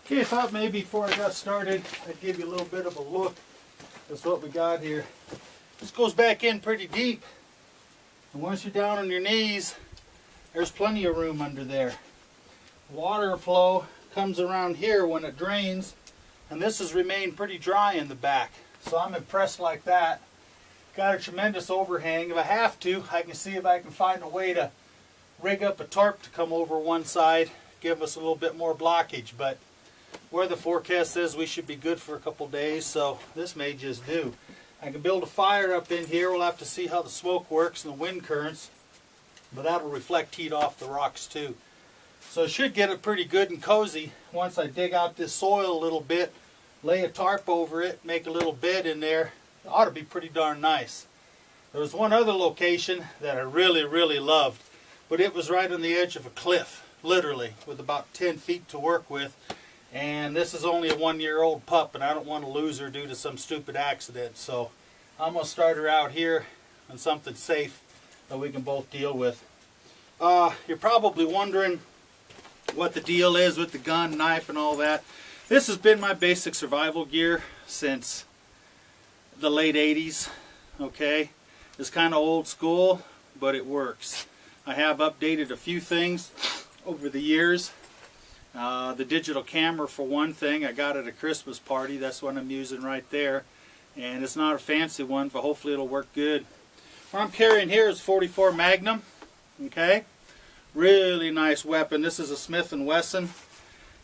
Okay, I thought maybe before I got started, I'd give you a little bit of a look. That's what we got here. This goes back in pretty deep. And once you're down on your knees, there's plenty of room under there. Water flow comes around here when it drains, and this has remained pretty dry in the back. So I'm impressed like that. Got a tremendous overhang. If I have to, I can see if I can find a way to rig up a tarp to come over one side, give us a little bit more blockage. But where the forecast says we should be good for a couple days, so this may just do. I can build a fire up in here. We'll have to see how the smoke works and the wind currents, but that'll reflect heat off the rocks too. So it should get it pretty good and cozy once I dig out this soil a little bit, lay a tarp over it, make a little bed in there. It ought to be pretty darn nice. There was one other location that I really loved, but it was right on the edge of a cliff, literally, with about 10 feet to work with. And this is only a 1-year-old pup, and I don't want to lose her due to some stupid accident. So I'm going to start her out here on something safe that we can both deal with. You're probably wondering what the deal is with the gun, knife, and all that. This has been my basic survival gear since the late 80s. Okay, it's kind of old school, but it works. I have updated a few things over the years. The digital camera, for one thing, I got at a Christmas party. That's what I'm using right there, and it's not a fancy one, but hopefully it'll work good. What I'm carrying here is 44 Magnum. Okay, really nice weapon. This is a Smith & Wesson,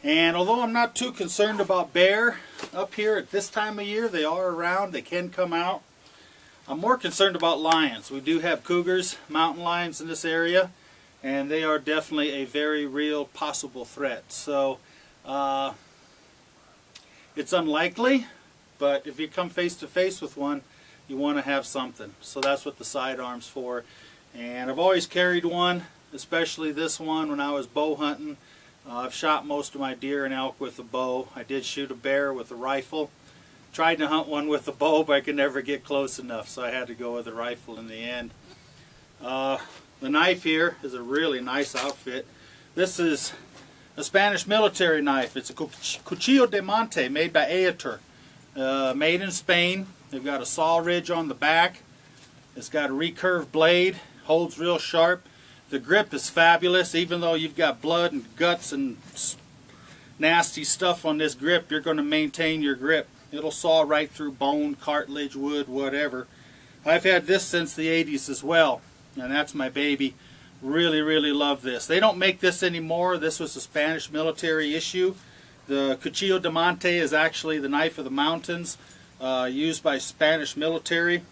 and although I'm not too concerned about bear up here at this time of year, they are around, they can come out. I'm more concerned about lions. We do have cougars, mountain lions in this area, and they are definitely a very real possible threat. So it's unlikely, but if you come face to face with one, you want to have something. So that's what the sidearm's for. And I've always carried one, especially this one when I was bow hunting. I've shot most of my deer and elk with a bow. I did shoot a bear with a rifle. Tried to hunt one with a bow, but I could never get close enough, so I had to go with a rifle in the end. The knife here is a really nice outfit. This is a Spanish military knife. It's a Cuchillo de Monte made by Aetor. Made in Spain. They've got a saw ridge on the back. It's got a recurved blade. Holds real sharp. The grip is fabulous. Even though you've got blood and guts and nasty stuff on this grip, you're going to maintain your grip. It'll saw right through bone, cartilage, wood, whatever. I've had this since the 80s as well. And that's my baby. Really love this. They don't make this anymore. This was a Spanish military issue. The Cuchillo de Monte is actually the knife of the mountains, used by Spanish military,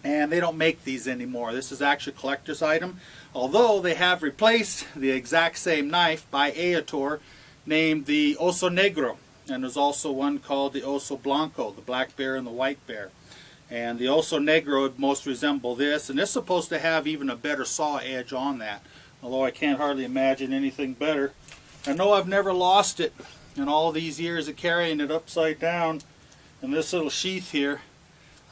and they don't make these anymore. This is actually a collector's item, although they have replaced the exact same knife by Aetor named the Oso Negro, and there's also one called the Oso Blanco, the black bear and the white bear. And the Oso Negro would most resemble this, and it's supposed to have even a better saw edge on that, although I can't hardly imagine anything better. I know I've never lost it in all these years of carrying it upside down in this little sheath here.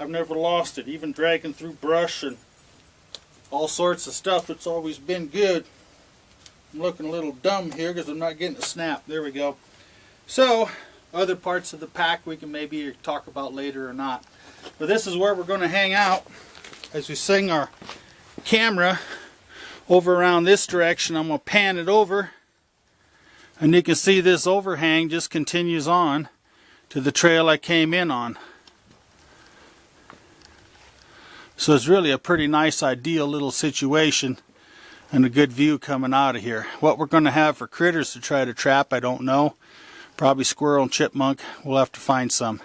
I've never lost it, even dragging through brush and all sorts of stuff. It's always been good. I'm looking a little dumb here because I'm not getting a snap. There we go. So, other parts of the pack we can maybe talk about later or not. But this is where we're going to hang out as we swing our camera over around this direction. I'm going to pan it over, and you can see this overhang just continues on to the trail I came in on. So it's really a pretty nice, ideal little situation and a good view coming out of here. What we're going to have for critters to try to trap, I don't know. Probably squirrel and chipmunk. We'll have to find some.